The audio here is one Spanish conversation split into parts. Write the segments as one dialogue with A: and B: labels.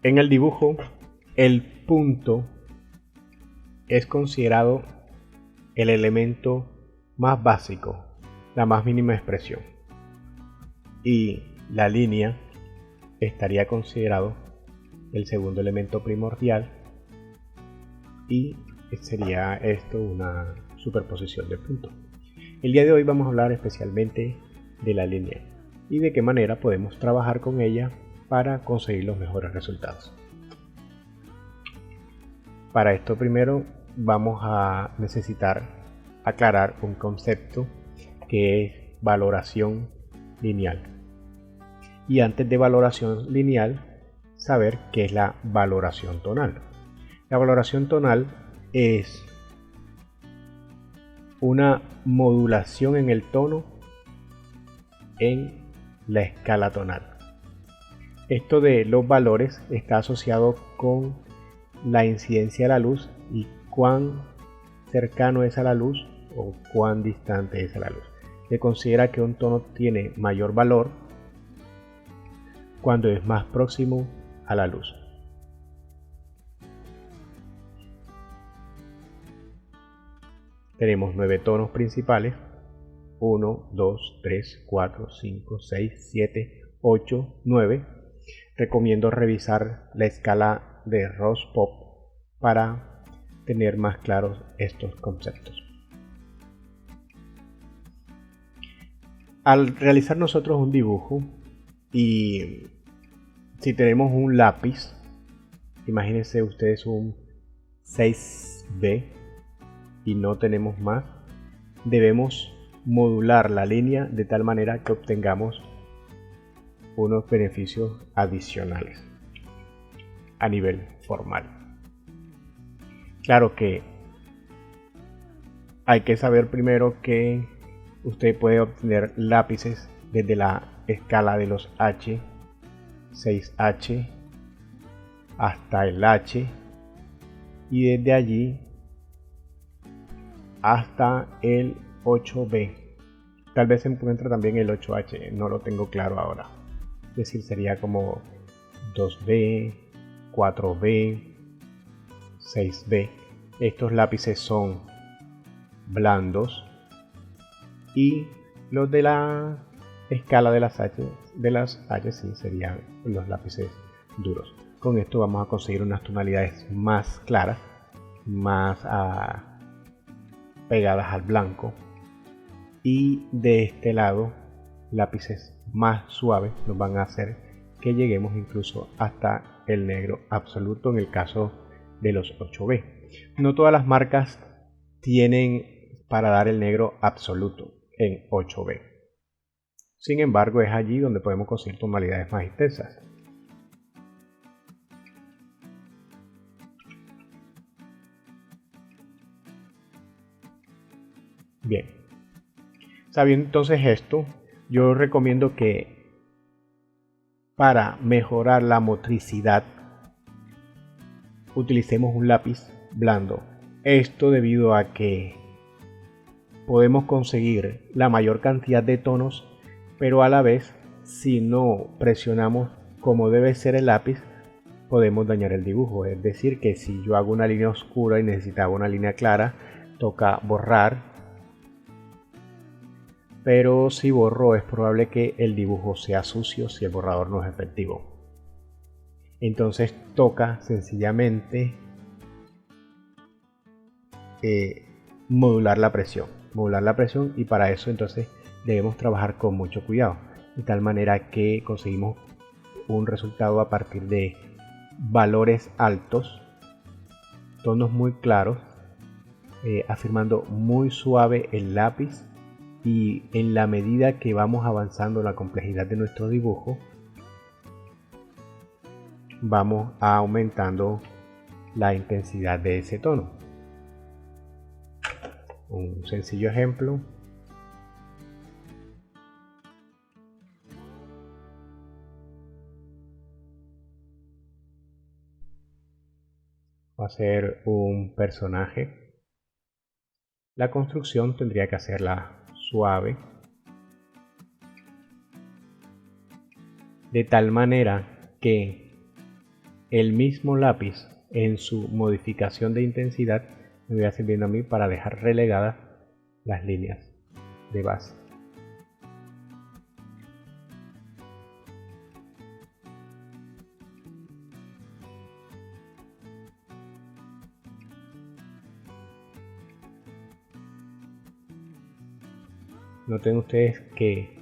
A: En el dibujo, el punto es considerado el elemento más básico, la más mínima expresión, y la línea estaría considerado el segundo elemento primordial, y sería esto una superposición de puntos. El día de hoy vamos a hablar especialmente de la línea y de qué manera podemos trabajar con ella para conseguir los mejores resultados. Para esto primero vamos a necesitar aclarar un concepto que es valoración lineal. Y antes de valoración lineal, saber qué es la valoración tonal. La valoración tonal es una modulación en el tono en la escala tonal. Esto de los valores está asociado con la incidencia de la luz y cuán cercano es a la luz o cuán distante es a la luz. Se considera que un tono tiene mayor valor cuando es más próximo a la luz. Tenemos 9 tonos principales: 1, 2, 3, 4, 5, 6, 7, 8, 9. Recomiendo revisar la escala de Rose-Pop para tener más claros estos conceptos. Al realizar nosotros un dibujo, y si tenemos un lápiz, imagínense ustedes un 6B y no tenemos más, debemos modular la línea de tal manera que obtengamos unos beneficios adicionales a nivel formal. Claro que hay que saber primero que usted puede obtener lápices desde la escala de los H, 6H hasta el H, y desde allí hasta el 8B. Tal vez se encuentra también el 8H, no lo tengo claro ahora. Es decir, sería como 2B, 4B, 6B. Estos lápices son blandos y los de la escala de las H sí serían los lápices duros. Con esto vamos a conseguir unas tonalidades más claras, más pegadas al blanco, y de este lado lápices más suaves nos van a hacer que lleguemos incluso hasta el negro absoluto en el caso de los 8B. No todas las marcas tienen para dar el negro absoluto en 8B. Sin embargo, es allí donde podemos conseguir tonalidades más intensas. Bien, sabiendo entonces esto, yo recomiendo que para mejorar la motricidad utilicemos un lápiz blando. Esto debido a que podemos conseguir la mayor cantidad de tonos, pero a la vez, si no presionamos como debe ser el lápiz, podemos dañar el dibujo. Es decir, que si yo hago una línea oscura y necesitaba una línea clara, toca borrar. Pero si borro, es probable que el dibujo sea sucio si el borrador no es efectivo. Entonces toca sencillamente modular la presión, y para eso entonces debemos trabajar con mucho cuidado, de tal manera que conseguimos un resultado a partir de valores altos, tonos muy claros, afirmando muy suave el lápiz, y en la medida que vamos avanzando la complejidad de nuestro dibujo, vamos aumentando la intensidad de ese tono. Un sencillo ejemplo: va a ser un personaje. La construcción tendría que hacerla suave, de tal manera que el mismo lápiz en su modificación de intensidad me va sirviendo a mí para dejar relegadas las líneas de base. Noten ustedes que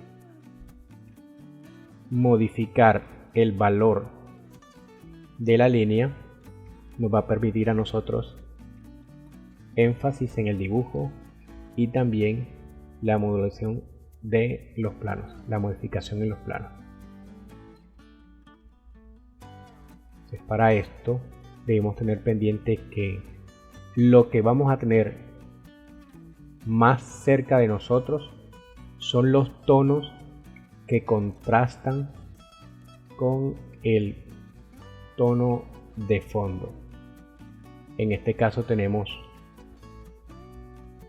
A: modificar el valor de la línea nos va a permitir a nosotros énfasis en el dibujo y también la modulación de los planos, la modificación en los planos. Entonces, para esto debemos tener pendiente que lo que vamos a tener más cerca de nosotros son los tonos que contrastan con el tono de fondo. En este caso tenemos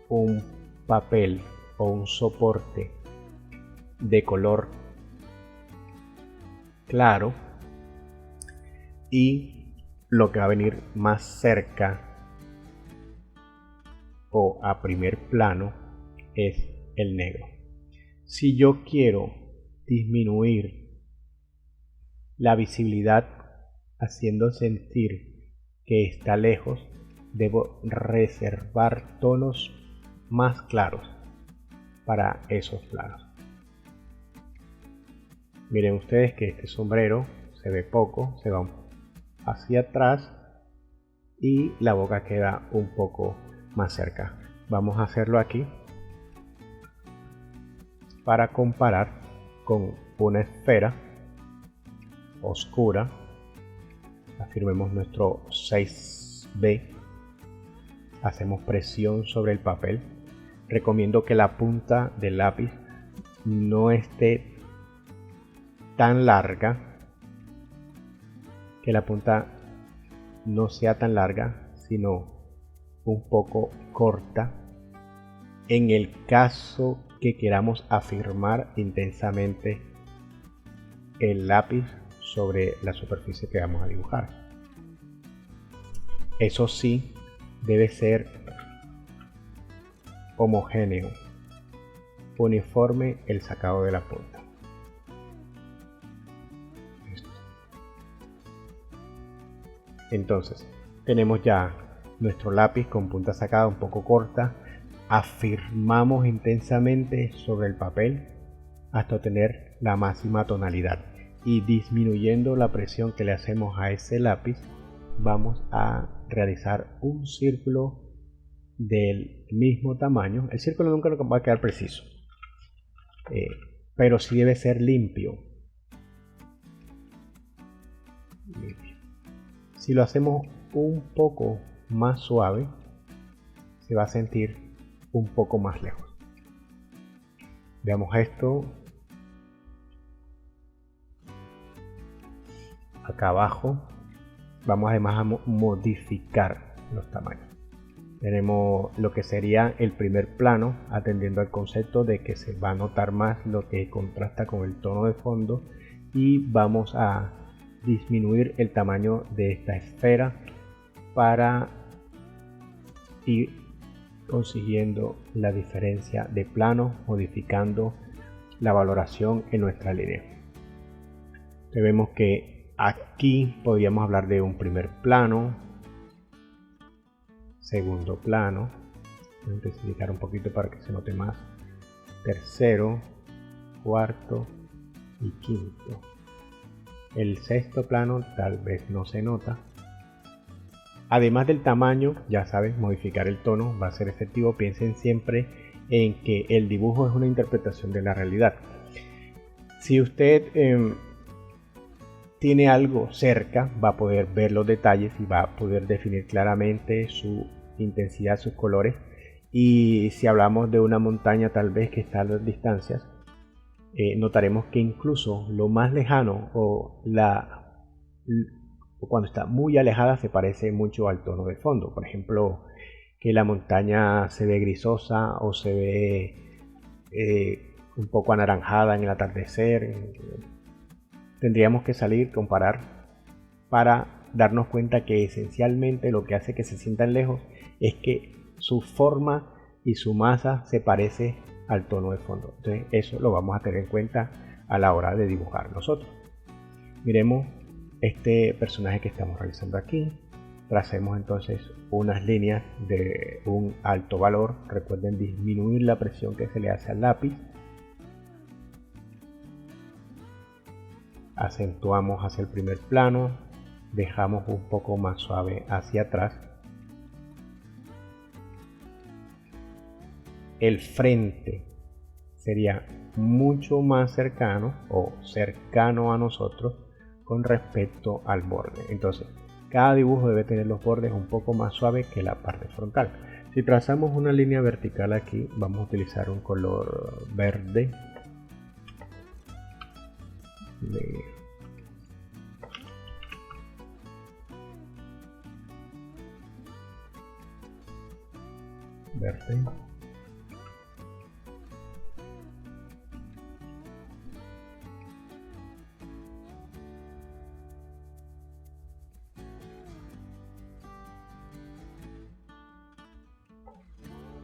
A: un papel o un soporte de color claro y lo que va a venir más cerca o a primer plano es el negro. Si yo quiero disminuir la visibilidad haciendo sentir que está lejos, debo reservar tonos más claros para esos planos. Miren ustedes que este sombrero se ve poco, se va hacia atrás y la boca queda un poco más cerca. Vamos a hacerlo aquí para comparar con una esfera oscura. Afirmemos nuestro 6B, hacemos presión sobre el papel. Recomiendo que la punta del lápiz no esté tan larga, que la punta no sea tan larga, sino un poco corta, en el caso que queramos afirmar intensamente el lápiz sobre la superficie que vamos a dibujar. Eso sí, debe ser homogéneo, uniforme el sacado de la punta. Entonces, tenemos ya nuestro lápiz con punta sacada un poco corta. Afirmamos intensamente sobre el papel hasta obtener la máxima tonalidad y disminuyendo la presión que le hacemos a ese lápiz vamos a realizar un círculo del mismo tamaño. El círculo nunca va a quedar preciso, pero sí debe ser limpio. Si lo hacemos un poco más suave, se va a sentir un poco más lejos. Veamos esto. Acá abajo vamos además a modificar los tamaños. Tenemos lo que sería el primer plano, atendiendo al concepto de que se va a notar más lo que contrasta con el tono de fondo, y vamos a disminuir el tamaño de esta esfera para ir consiguiendo la diferencia de plano, modificando la valoración en nuestra línea. Entonces vemos que aquí podríamos hablar de un primer plano, segundo plano, voy a intensificar un poquito para que se note más, tercero, cuarto y quinto. El sexto plano tal vez no se nota. Además del tamaño, ya saben, modificar el tono va a ser efectivo. Piensen siempre en que el dibujo es una interpretación de la realidad. Si usted tiene algo cerca, va a poder ver los detalles y va a poder definir claramente su intensidad, sus colores. Y si hablamos de una montaña tal vez que está a las distancias, notaremos que incluso lo más lejano o cuando está muy alejada se parece mucho al tono de fondo. Por ejemplo, que la montaña se ve grisosa o se ve un poco anaranjada en el atardecer. Tendríamos que salir, comparar para darnos cuenta que esencialmente lo que hace que se sientan lejos es que su forma y su masa se parece al tono de fondo. Entonces eso lo vamos a tener en cuenta a la hora de dibujar nosotros. Miremos este personaje que estamos realizando aquí. Tracemos entonces unas líneas de un alto valor. Recuerden disminuir la presión que se le hace al lápiz. Acentuamos hacia el primer plano, dejamos un poco más suave hacia atrás. El frente sería mucho más cercano o cercano a nosotros con respecto al borde. Entonces, cada dibujo debe tener los bordes un poco más suaves que la parte frontal. Si trazamos una línea vertical aquí, vamos a utilizar un color verde. Verde.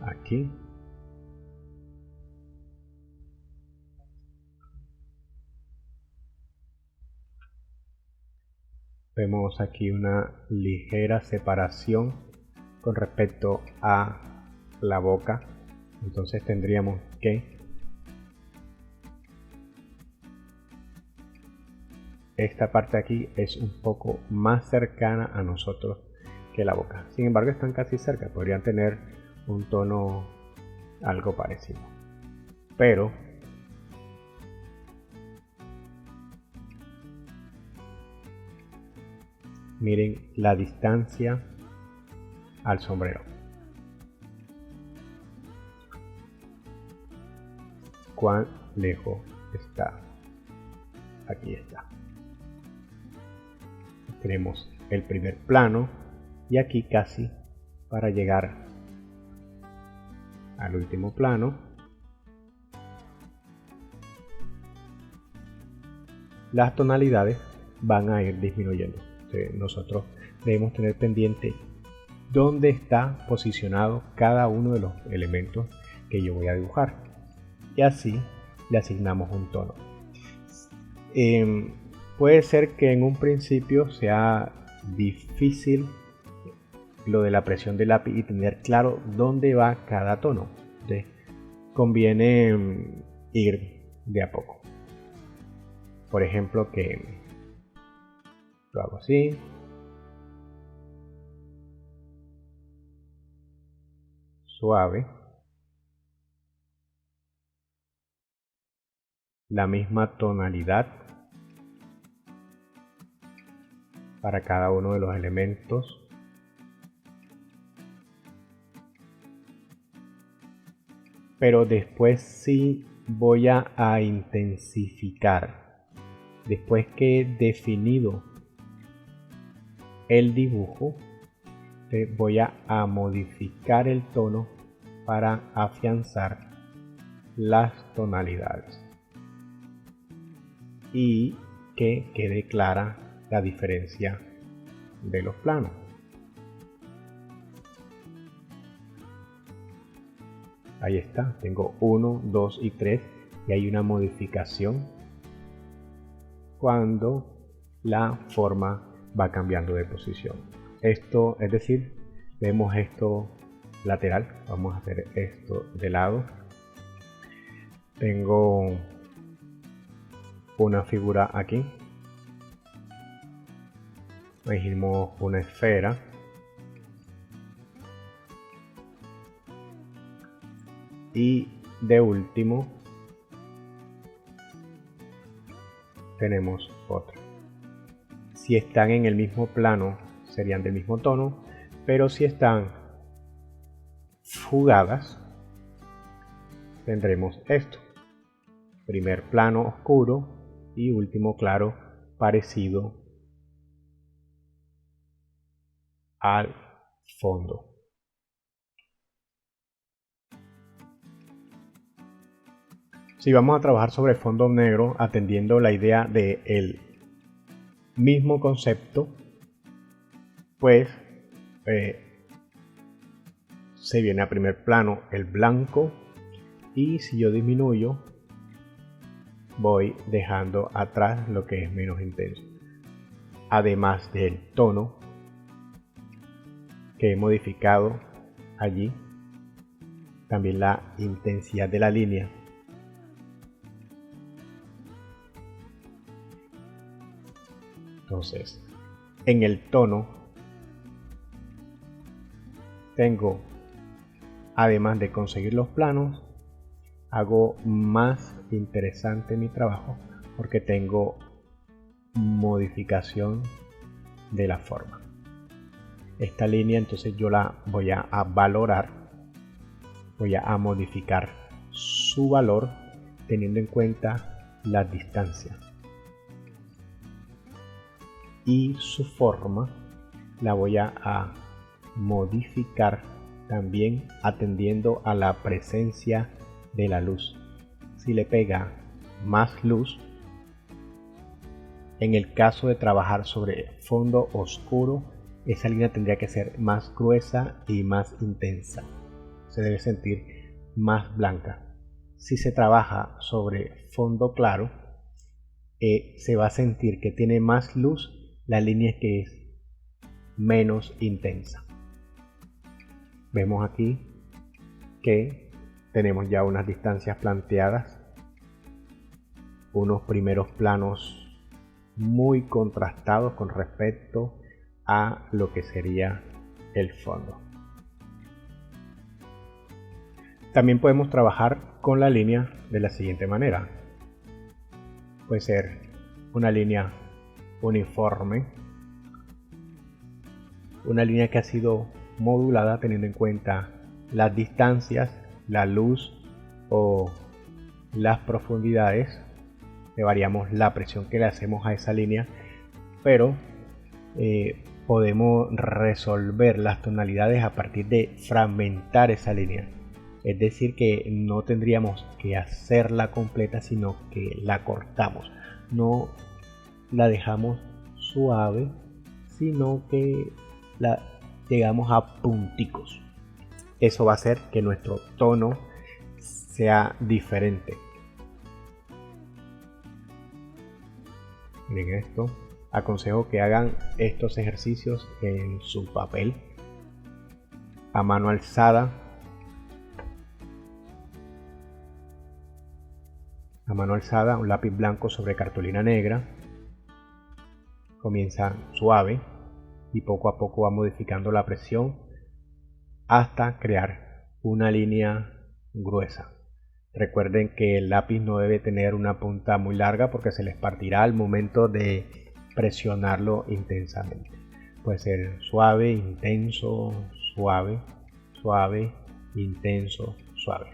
A: Aquí. Vemos aquí una ligera separación con respecto a la boca. Entonces tendríamos que esta parte aquí es un poco más cercana a nosotros que la boca. Sin embargo, están casi cerca. Podrían tener un tono algo parecido. Pero miren la distancia al sombrero. Cuán lejos está. Aquí está. Tenemos el primer plano y aquí casi para llegar al último plano. Las tonalidades van a ir disminuyendo. Nosotros debemos tener pendiente dónde está posicionado cada uno de los elementos que yo voy a dibujar y así le asignamos un tono. Puede ser que en un principio sea difícil lo de la presión del lápiz y tener claro dónde va cada tono. Entonces, conviene ir de a poco. Por ejemplo, que lo hago así. Suave. La misma tonalidad para cada uno de los elementos. Pero después sí voy a intensificar. Después que he definido el dibujo, voy a modificar el tono para afianzar las tonalidades y que quede clara la diferencia de los planos. Ahí está, tengo 1, 2 y 3 y hay una modificación cuando la forma va cambiando de posición. Esto, es decir, vemos esto lateral. Vamos a hacer esto de lado. Tengo una figura aquí. Elegimos una esfera. Y de último tenemos otra. Si están en el mismo plano serían del mismo tono, pero si están fugadas tendremos esto: primer plano oscuro y último claro parecido al fondo. Si vamos a trabajar sobre fondo negro atendiendo la idea del mismo concepto, Después se viene a primer plano el blanco, y si yo disminuyo voy dejando atrás lo que es menos intenso. Además del tono que he modificado allí, también la intensidad de la línea. Entonces, en el tono tengo, además de conseguir los planos, hago más interesante mi trabajo porque tengo modificación de la forma. Esta línea entonces yo la voy a valorar, voy a modificar su valor teniendo en cuenta la distancia, y su forma la voy a modificar también atendiendo a la presencia de la luz. Si le pega más luz, en el caso de trabajar sobre fondo oscuro, esa línea tendría que ser más gruesa y más intensa. Se debe sentir más blanca. Si se trabaja sobre fondo claro, se va a sentir que tiene más luz la línea que es menos intensa. Vemos aquí que tenemos ya unas distancias planteadas, unos primeros planos muy contrastados con respecto a lo que sería el fondo. También podemos trabajar con la línea de la siguiente manera. Puede ser una línea uniforme, una línea que ha sido modulada teniendo en cuenta las distancias, la luz o las profundidades. Le variamos la presión que le hacemos a esa línea, pero podemos resolver las tonalidades a partir de fragmentar esa línea. Es decir, que no tendríamos que hacerla completa, sino que la cortamos. No la dejamos suave, sino que la llegamos a punticos. Eso va a hacer que nuestro tono sea diferente. Miren esto. Aconsejo que hagan estos ejercicios en su papel a mano alzada. A mano alzada, un lápiz blanco sobre cartulina negra. Comienza suave y poco a poco va modificando la presión hasta crear una línea gruesa. Recuerden que el lápiz no debe tener una punta muy larga porque se les partirá al momento de presionarlo intensamente. Puede ser suave, intenso, suave, suave, intenso, suave.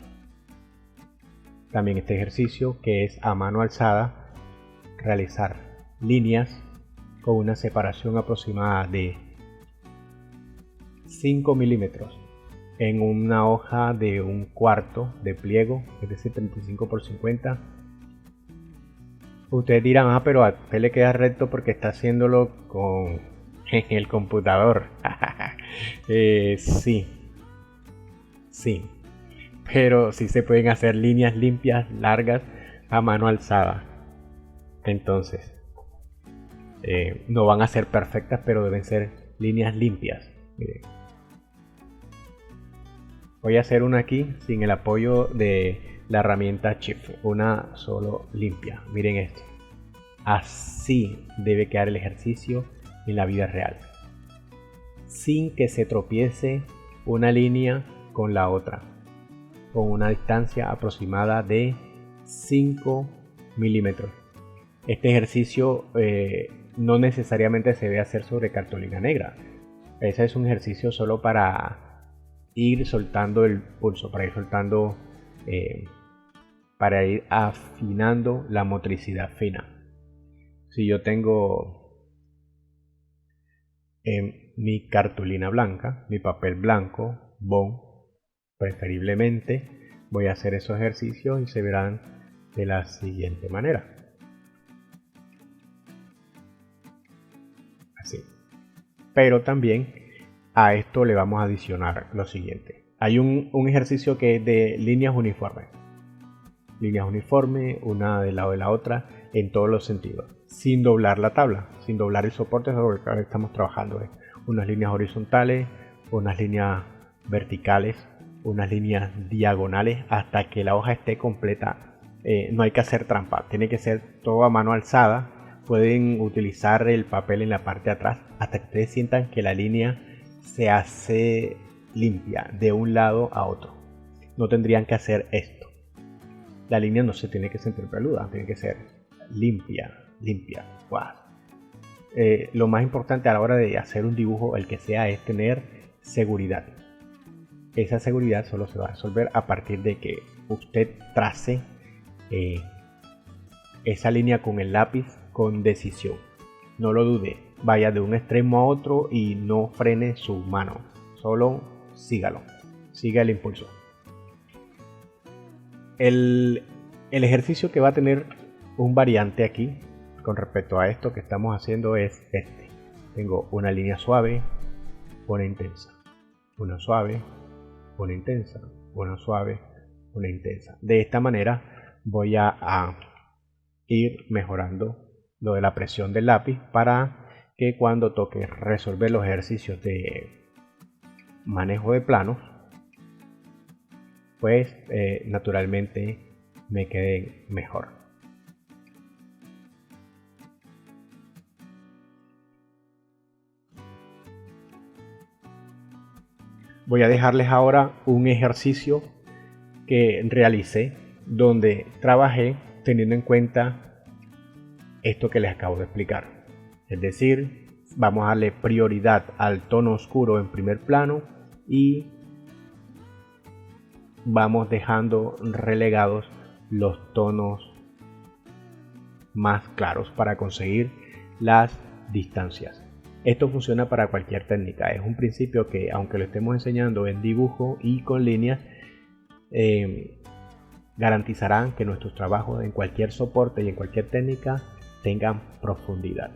A: También este ejercicio, que es a mano alzada, realizar líneas con una separación aproximada de 5 milímetros en una hoja de 1/4 de pliego, es decir, 35 por 50. Ustedes dirán, pero a usted le queda recto porque está haciéndolo en el computador. Sí, pero sí se pueden hacer líneas limpias, largas, a mano alzada. Entonces, no van a ser perfectas, pero deben ser líneas limpias. Miren. Voy a hacer una aquí sin el apoyo de la herramienta Shift, una solo limpia. Miren esto. Así debe quedar el ejercicio en la vida real, sin que se tropiece una línea con la otra, con una distancia aproximada de 5 milímetros. Este ejercicio no necesariamente se debe hacer sobre cartulina negra. Ese es un ejercicio solo para ir soltando el pulso, para ir soltando, para ir afinando la motricidad fina. Si yo tengo mi cartulina blanca, mi papel blanco, bond, preferiblemente voy a hacer esos ejercicios y se verán de la siguiente manera. Así. pero también a esto le vamos a adicionar lo siguiente. Hay un ejercicio que es de líneas uniformes. Líneas uniformes, una del lado de la otra, en todos los sentidos. Sin doblar la tabla, sin doblar el soporte sobre el cual estamos trabajando. Unas líneas horizontales, unas líneas verticales, unas líneas diagonales, hasta que la hoja esté completa. No hay que hacer trampa, tiene que ser todo a mano alzada. Pueden utilizar el papel en la parte de atrás hasta que ustedes sientan que la línea se hace limpia de un lado a otro. No tendrían que hacer esto. La línea no se tiene que sentir peluda, tiene que ser limpia. Wow. Lo más importante a la hora de hacer un dibujo, el que sea, es tener seguridad. Esa seguridad solo se va a resolver a partir de que usted trace esa línea con el lápiz con decisión. No lo dude, vaya de un extremo a otro y no frene su mano, solo sígalo, siga el impulso. El ejercicio que va a tener un variante aquí con respecto a esto que estamos haciendo es este. Tengo una línea suave, una intensa, una suave, una intensa, una suave, una intensa. De esta manera voy a ir mejorando lo de la presión del lápiz para que cuando toque resolver los ejercicios de manejo de planos, pues naturalmente me quede mejor. Voy a dejarles ahora un ejercicio que realicé donde trabajé teniendo en cuenta esto que les acabo de explicar. Es decir, vamos a darle prioridad al tono oscuro en primer plano y vamos dejando relegados los tonos más claros para conseguir las distancias. Esto funciona para cualquier técnica. Es un principio que, aunque lo estemos enseñando en dibujo y con líneas, garantizarán que nuestros trabajos en cualquier soporte y en cualquier técnica tengan profundidad.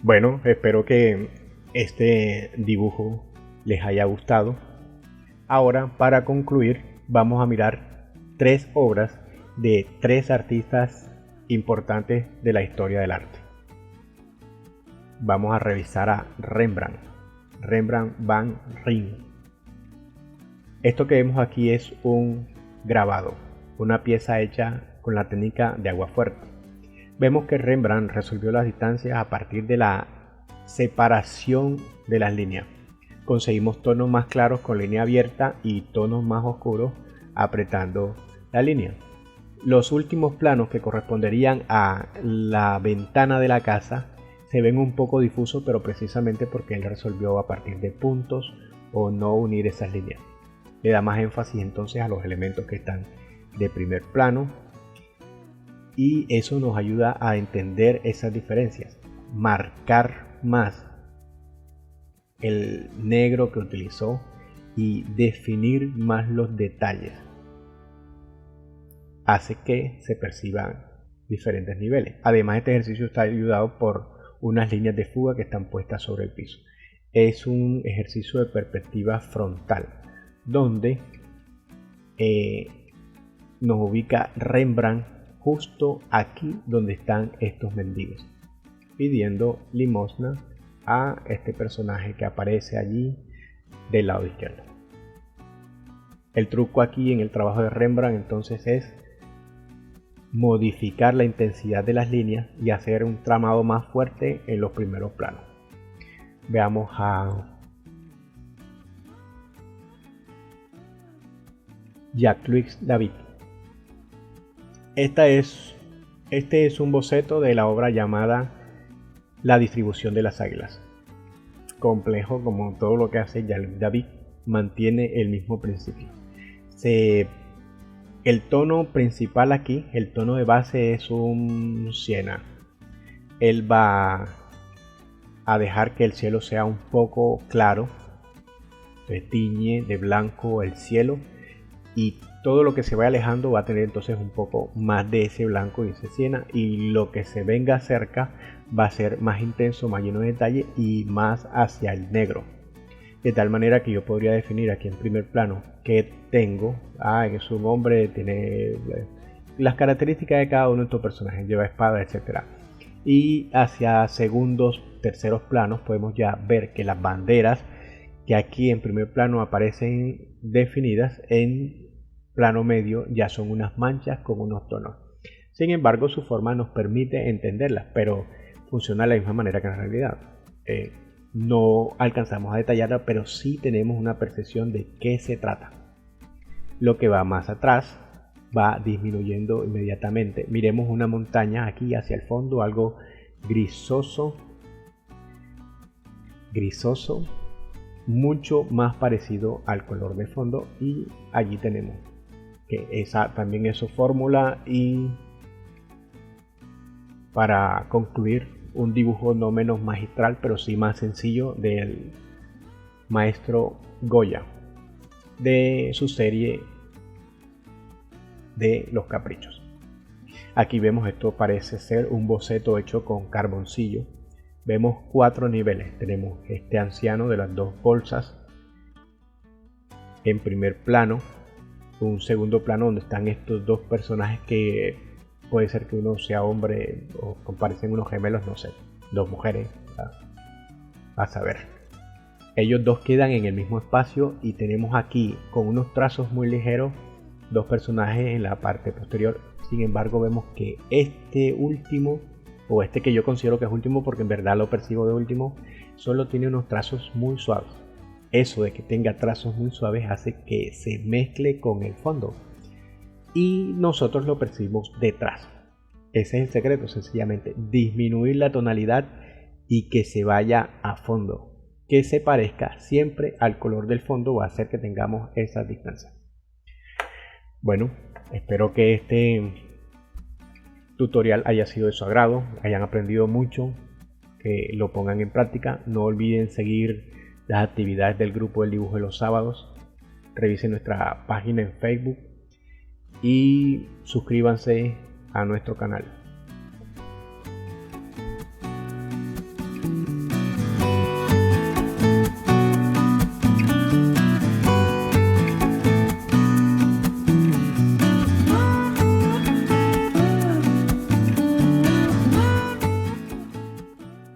A: Bueno, espero que este dibujo les haya gustado. Ahora, para concluir, vamos a mirar 3 obras de 3 artistas importantes de la historia del arte. Vamos a revisar a Rembrandt van Rijn. Esto que vemos aquí es un grabado, una pieza hecha con la técnica de agua fuerte. Vemos que Rembrandt resolvió las distancias a partir de la separación de las líneas. Conseguimos tonos más claros con línea abierta y tonos más oscuros apretando la línea. Los últimos planos, que corresponderían a la ventana de la casa, se ven un poco difusos, pero precisamente porque él resolvió a partir de puntos o no unir esas líneas. Le da más énfasis entonces a los elementos que están de primer plano, y eso nos ayuda a entender esas diferencias, marcar más el negro que utilizó y definir más los detalles. Hace que se perciban diferentes niveles. Además, este ejercicio está ayudado por unas líneas de fuga que están puestas sobre el piso. Es un ejercicio de perspectiva frontal, donde nos ubica Rembrandt justo aquí donde están estos mendigos, pidiendo limosna a este personaje que aparece allí del lado izquierdo. El truco aquí en el trabajo de Rembrandt entonces es modificar la intensidad de las líneas y hacer un tramado más fuerte en los primeros planos. Veamos a Jacques David. Este es un boceto de la obra llamada La distribución de las águilas. Complejo como todo lo que hace Jacques David, mantiene el mismo principio. El tono principal aquí, el tono de base es un siena. Él va a dejar que el cielo sea un poco claro, se tiñe de blanco el cielo, y todo lo que se vaya alejando va a tener entonces un poco más de ese blanco y ese siena, y lo que se venga cerca va a ser más intenso, más lleno de detalle y más hacia el negro. De tal manera que yo podría definir aquí en primer plano que tengo, es un hombre, tiene las características de cada uno de estos personajes, lleva espada, etc. Y hacia segundos, terceros planos podemos ya ver que las banderas que aquí en primer plano aparecen definidas, en plano medio ya son unas manchas con unos tonos. Sin embargo, su forma nos permite entenderlas, pero funciona de la misma manera que en realidad. No alcanzamos a detallarla, pero sí tenemos una percepción de qué se trata. Lo que va más atrás va disminuyendo inmediatamente. Miremos una montaña aquí hacia el fondo, algo grisoso, mucho más parecido al color de fondo, y allí tenemos que esa también es su fórmula. Y para concluir, un dibujo no menos magistral, pero sí más sencillo, del maestro Goya, de su serie de Los Caprichos. Aquí vemos, esto parece ser un boceto hecho con carboncillo. Vemos 4 niveles. Tenemos este anciano de las 2 bolsas en primer plano, un segundo plano donde están estos 2 personajes que puede ser que uno sea hombre o parecen unos gemelos, no sé, 2 mujeres, a saber. Ellos 2 quedan en el mismo espacio, y tenemos aquí con unos trazos muy ligeros 2 personajes en la parte posterior. Sin embargo, vemos que este último, o este que yo considero que es último porque en verdad lo percibo de último, solo tiene unos trazos muy suaves. Eso de que tenga trazos muy suaves hace que se mezcle con el fondo y nosotros lo percibimos detrás. Ese es el secreto, sencillamente disminuir la tonalidad y que se vaya a fondo, que se parezca siempre al color del fondo, va a hacer que tengamos esa distancia. Bueno, espero que este tutorial haya sido de su agrado, hayan aprendido mucho, que lo pongan en práctica. No olviden seguir las actividades del grupo del dibujo de los sábados, revisen nuestra página en Facebook y suscríbanse a nuestro canal.